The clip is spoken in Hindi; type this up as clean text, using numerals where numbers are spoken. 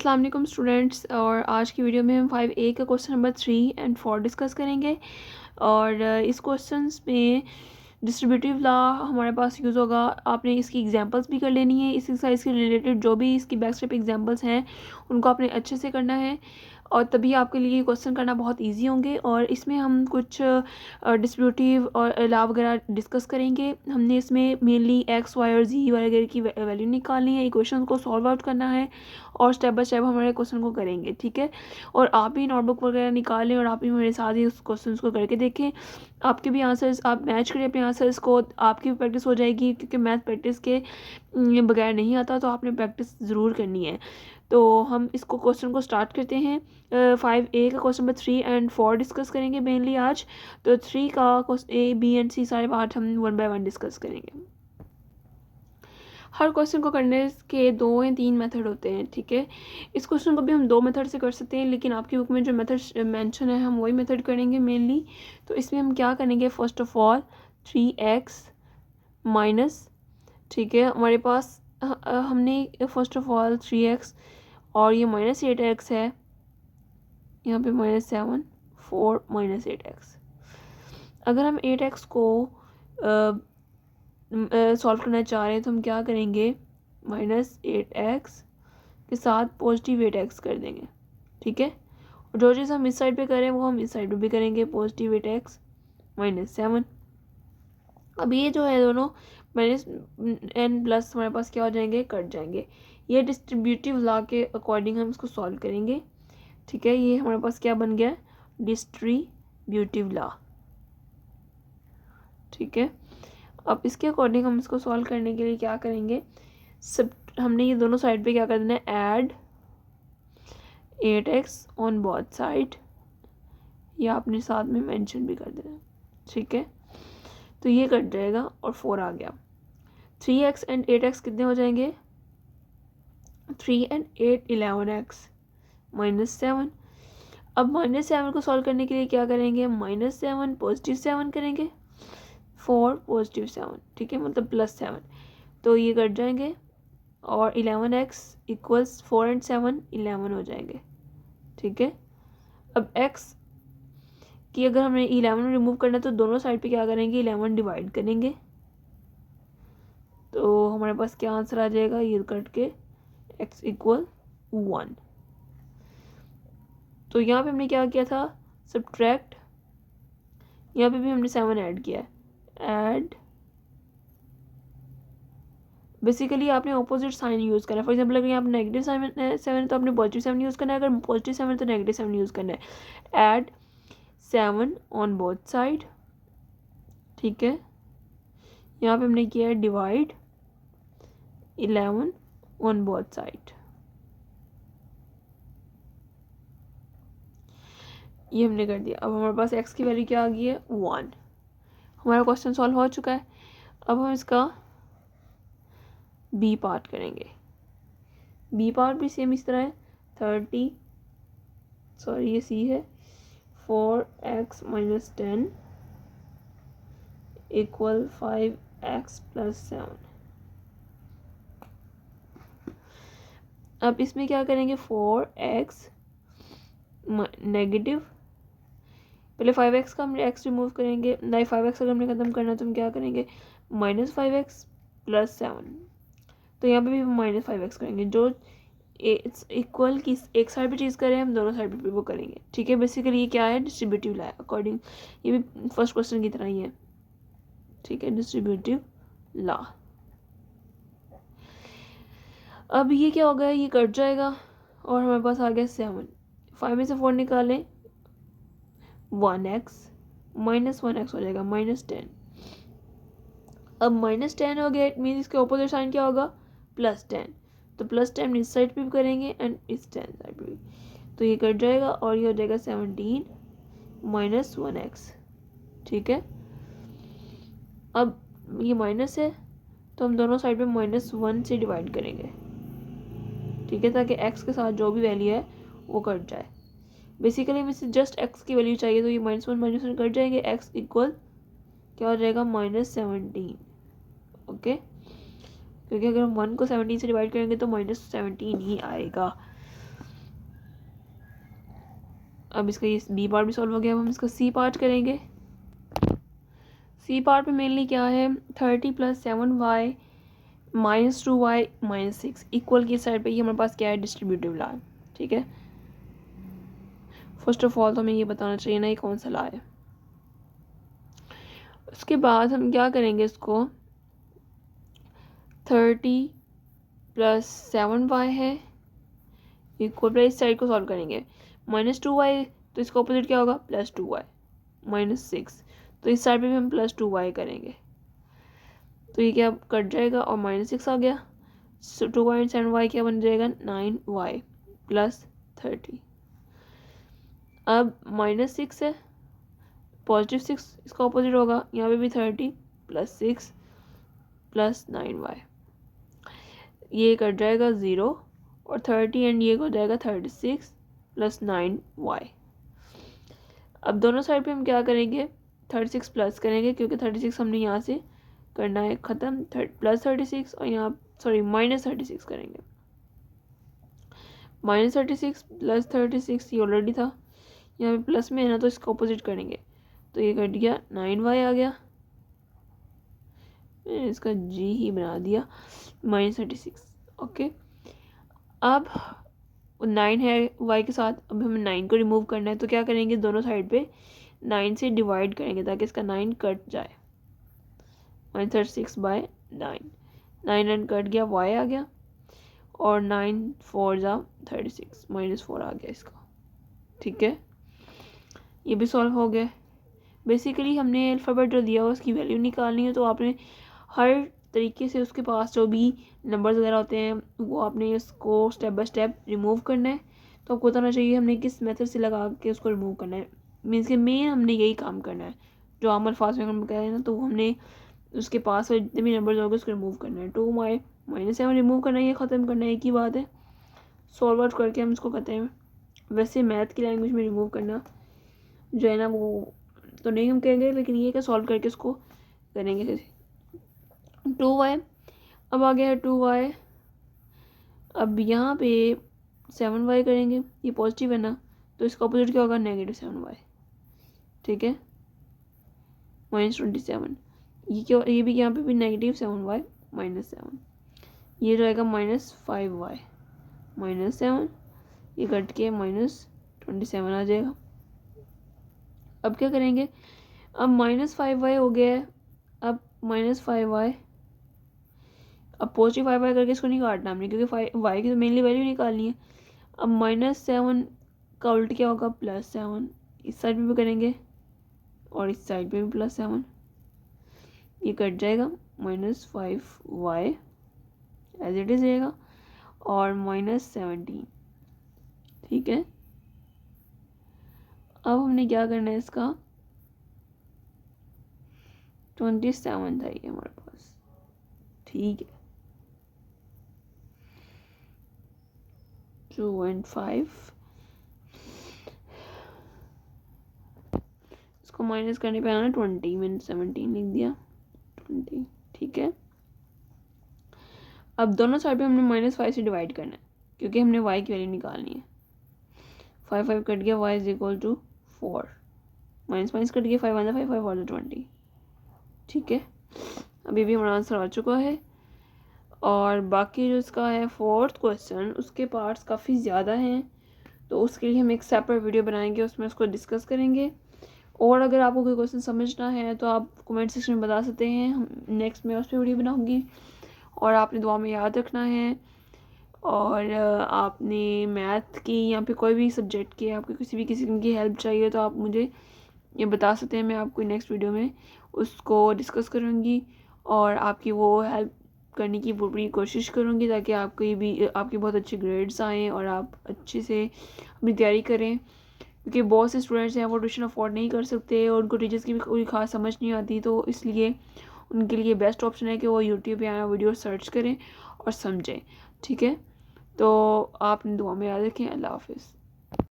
अस्सलाम वालेकुम स्टूडेंट्स। और आज की वीडियो में हम 5A का क्वेश्चन नंबर 3 एंड 4 डिस्कस करेंगे। और इस क्वेश्चंस में डिस्ट्रीब्यूटिव लॉ हमारे पास यूज़ होगा। आपने इसकी एग्जांपल्स भी कर लेनी है। इस एक्सरसाइज के रिलेटेड जो भी इसकी बैक स्टेप एग्जांपल्स हैं उनको आपने अच्छे से करना है और तभी आपके लिए क्वेश्चन करना बहुत इजी होंगे। और इसमें हम कुछ डिस्ट्रीब्यूटिव और लॉ वगैरह डिस्कस करेंगे। हमने इसमें मेनली एक्स वाई और जी वगैरह की वैल्यू निकालनी है, इक्वेशन को सॉल्व आउट करना है और स्टेप बाय स्टेप हमारे क्वेश्चन को करेंगे, ठीक है। और आप भी नोटबुक वगैरह निकालें और आप भी मेरे साथ ही उस क्वेश्चन को करके देखें। आपके भी आंसर्स आप मैच करें अपने आंसर्स को, आपकी भी प्रैक्टिस हो जाएगी क्योंकि मैथ प्रैक्टिस के बगैर नहीं आता, तो आपने प्रैक्टिस ज़रूर करनी है। तो हम इसको क्वेश्चन को स्टार्ट करते हैं। 5A का क्वेश्चन नंबर 3 एंड 4 डिस्कस करेंगे मेनली आज। तो 3 का A B एंड C सारे पार्ट हम 1 बाय 1 डिस्कस करेंगे। हर क्वेश्चन को करने के 2 या 3 मेथड होते हैं, ठीक है। इस क्वेश्चन को भी हम 2 मेथड से कर सकते हैं, लेकिन आपकी बुक में जो मेथड मेंशन है हम वही मेथड करेंगे मेनली। तो इसमें हम क्या करेंगे, first of all 3x minus, ठीक है। हमारे पास हमने फर्स्ट ऑफ ऑल 3x और ये -8x है, यहाँ पे -7 4 -8x। अगर हम 8x को सॉल्व करना चाह रहे हैं तो हम क्या करेंगे, -8x के साथ पॉजिटिव 8x कर देंगे, ठीक है। और जो चीज़ हम इस साइड पे करें वो हम इस साइड पे भी करेंगे, पॉजिटिव 8x -7। अब ये जो है दोनों -n+ हमारे पास क्या हो जाएंगे, कट जाएंगे। ये डिस्ट्रीब्यूटिव लॉ के अकॉर्डिंग हम इसको सॉल्व करेंगे, ठीक है। ये हमारे पास क्या बन गया, डिस्ट्रीब्यूटिव लॉ, ठीक है। अब इसके अकॉर्डिंग हम इसको सॉल्व करने के लिए क्या करेंगे, सब हमने ये दोनों साइड पे क्या कर देना है, add 8x on both side, या आपने साथ में मेंशन भी कर देना, ठीक है। तो ये कट जाएगा और 4 आ गया। 3x एंड 8x कितने हो जाएंगे, 3 एंड 8 11x -7। अब -7 को सॉल्व करने के लिए क्या करेंगे, -7 +7 करेंगे, 4 +7, ठीक है, मतलब +7। तो ये कट जाएंगे और 11x इक्वल्स 4 एंड 7 11 हो जाएंगे, ठीक है। अब x कि अगर हमें 11 रिमूव करना है तो दोनों साइड पे क्या करेंगे, 11 डिवाइड करेंगे। तो हमारे पास क्या आंसर आ जाएगा, ये कट के x इक्वल 1। तो यहाँ पे हमने क्या किया था, सब्ट्रैक्ट, यहाँ पे भी हमने 7 ऐड किया है, ऐड। बेसिकली आपने ऑपोजिट साइन यूज़ करना है। फॉर एग्जांपल अगर यहाँ पे नेगेटिव 7 तो आपने पॉजिटिव 7 यूज़ करना है, अगर पॉजिटिव 7 तो नेगेटिव 7 यूज़ करना है। ऐड 7 ऑन बोथ साइड, ठीक है। यहाँ पे हमने किया है डिवाइड 11 ऑन बोथ साइड, ये हमने कर दिया। अब हमारे पास x की वैल्यू क्या आ गई है, 1। हमारा क्वेश्चन सॉल्व हो चुका है। अब हम इसका बी पार्ट करेंगे। बी पार्ट भी सेम इस तरह है, 30 सॉरी ये सी है, 4x - 10 इक्वल 5x + 7। अब इसमें क्या करेंगे, 4x नेगेटिव, पहले 5x का हम x रिमूव करेंगे, नहीं 5x अगर हमने ख़त्म करना तो हम क्या करेंगे, -5x + 7। तो यहाँ पे भी हम -5x करेंगे, जो इक्वल की एक साइड पे चीज़ करें हम दोनों साइड पे वो करेंगे, ठीक है। बेसिकली ये क्या है, डिस्ट्रीब्यूटिव लॉ अकॉर्डिंग, ये भी फर्स्ट क्वेश्चन की तरह ही है, ठीक है, डिस्ट्रीब्यूटिव लॉ। अब ये क्या होगा, ये कट जाएगा और हमारे पास आ गया 7। 5 में से 4 निकालें, 1x -1x हो जाएगा -10। अब -10 हो गया, इट मीन्स इसके ऑपोजिट साइन क्या होगा, +10। तो +10 इस साइड पे भी करेंगे एंड इस 10 साइड पे भी, तो ये कट जाएगा और ये हो जाएगा 17 -1x, ठीक है। अब ये माइनस है तो हम दोनों साइड पे -1 से डिवाइड करेंगे, ठीक है, ताकि x के साथ जो भी वैल्यू है वो कट जाए। बेसिकली हमें से जस्ट x की वैल्यू चाहिए, तो ये -1 कट जाएंगे, x इक्वल क्या हो जाएगा, -17, ओके। क्योंकि अगर हम 1 को 17 से डिवाइड करेंगे तो -17 ही आएगा। अब इसका ये बी पार्ट भी सॉल्व हो गया। अब हम इसका सी पार्ट करेंगे। सी पार्ट में मेनली क्या है, 30 + 7y - 2y - 6 इक्वल की साइड पे ये हमारे पास क्या है, डिस्ट्रीब्यूटिव लॉ है। ठीक है, फर्स्ट ऑफ ऑल तो हमें ये बताना चाहिए ना ये कौन सा लॉ है। उसके बाद हम क्या करेंगे, इसको 30 + 7y है इक्वल, इस साइड को सॉल्व करेंगे। -2y तो इसका ऑपोजिट क्या होगा, +2y - 6 तो इस साइड पे भी हम +2y करेंगे तो ये क्या कट जाएगा और -6 आ गया। 2.7y क्या बन जाएगा, 9y + 30। अब -6 है, +6 इसका ऑपोजिट होगा, यहाँ पे भी 30 + 6 + 9y, ये कट जाएगा 0 और 30 एंड ये हो जाएगा 36 + 9y। अब दोनों साइड पे हम क्या करेंगे, 36 प्लस करेंगे क्योंकि 36 हमने यहाँ से करना है ख़त्म, +36 और यहाँ -36 करेंगे। -36 + 36 ये ऑलरेडी था, यहाँ पे प्लस में है ना तो इसका ऑपोजिट करेंगे तो ये कट गया, 9y आ गया, मैंने इसका जी ही बना दिया, -36। ओके, अब 9 है y के साथ, अब हमें 9 को रिमूव करना है तो क्या करेंगे, दोनों साइड पे 9 से डिवाइड करेंगे ताकि इसका 9 कट जाए। -36/9, 9 एंड कट गया, y आ गया और 9 4 जा 36, -4 आ गया इसका। ठीक है, ये भी सॉल्व हो गया। बेसिकली हमने अल्फ़ाबेट जो दिया हुआ उसकी वैल्यू निकालनी है तो आपने हर तरीके से उसके पास जो भी नंबर्स वगैरह होते हैं वो आपने इसको स्टेप बाय स्टेप रिमूव करना है। तो आपको बताना चाहिए हमने किस मेथड से लगा के उसको रिमूव करना है। मीन्स के मेन हमने यही काम करना है, जो हम अल्फाज में हम कह रहे हैं ना, तो हमने उसके पास जितने भी नंबर्स होंगे उसको रिमूव करना है। 2y - 7 रिमूव करना है, ये ख़त्म करना है, एक ही बात है। सॉल्व आउट करके हम इसको कहते हैं। वैसे मैथ की लैंग्वेज में रिमूव करना जो है ना वो तो नहीं हम कहेंगे, लेकिन ये क्या सॉल्व करके उसको करेंगे। 2y अब आ गया है 2y, अब यहाँ पे 7y करेंगे, ये पॉजिटिव है ना तो इसका अपोजिट क्या होगा, -7y। ठीक है, -27, ये क्या, ये भी यहाँ पे भी -7y -7, ये रहेगा -5y -7, ये कट के -27 आ जाएगा। अब क्या करेंगे, अब -5y हो गया है, अब -5y, अब पॉजिटिव 5y करके इसको नहीं काटना हमने क्योंकि y की तो मेनली वैल्यू निकालनी है। अब -7 का उल्ट क्या होगा, +7, इस साइड पे भी करेंगे और इस साइड पे भी +7, ये कट जाएगा, -5y एज इट इज़ रहेगा और -17। ठीक है, अब हमने क्या करना है, इसका 27 था ये हमारे पास। ठीक है, 2 and 5 इसको माइनस करने पे आना 20, मैंने 17 लिख दिया, 20। ठीक है, अब दोनों साइड पे हमने -5 से डिवाइड करना है क्योंकि हमने y की वैल्यू निकालनी है। 5 कट गया, y = 4, -5 कट गया, 5 5 5 और 20। ठीक है, अभी भी हमारा आंसर आ चुका है। और बाकी जो इसका है 4th क्वेश्चन, उसके पार्ट्स काफ़ी ज़्यादा हैं तो उसके लिए हम एक सेपरेट वीडियो बनाएंगे, उसमें उसको डिस्कस करेंगे। और अगर आपको कोई क्वेश्चन समझना है तो आप कमेंट सेक्शन में बता सकते हैं, हम नेक्स्ट में उस पर वीडियो बनाऊंगी। और आपने दुआ में याद रखना है, और आपने मैथ की या फिर कोई भी सब्जेक्ट की आपको किसी भी किस्म की हेल्प चाहिए तो आप मुझे ये बता सकते हैं, मैं आपको नेक्स्ट वीडियो में उसको डिस्कस करूँगी और आपकी वो हेल्प करने की पूरी कोशिश करूँगी ताकि आपकी बहुत अच्छे ग्रेड्स आएँ और आप अच्छे से अपनी तैयारी करें। क्योंकि बहुत से स्टूडेंट्स हैं वो ट्यूशन अफोर्ड नहीं कर सकते और उनको टीचर्स की भी कोई खास समझ नहीं आती, तो इसलिए उनके लिए बेस्ट ऑप्शन है कि वो यूट्यूब पे आया वीडियो सर्च करें और समझें। ठीक है, तो आप दुआ में याद रखें। अल्लाह हाफिज़।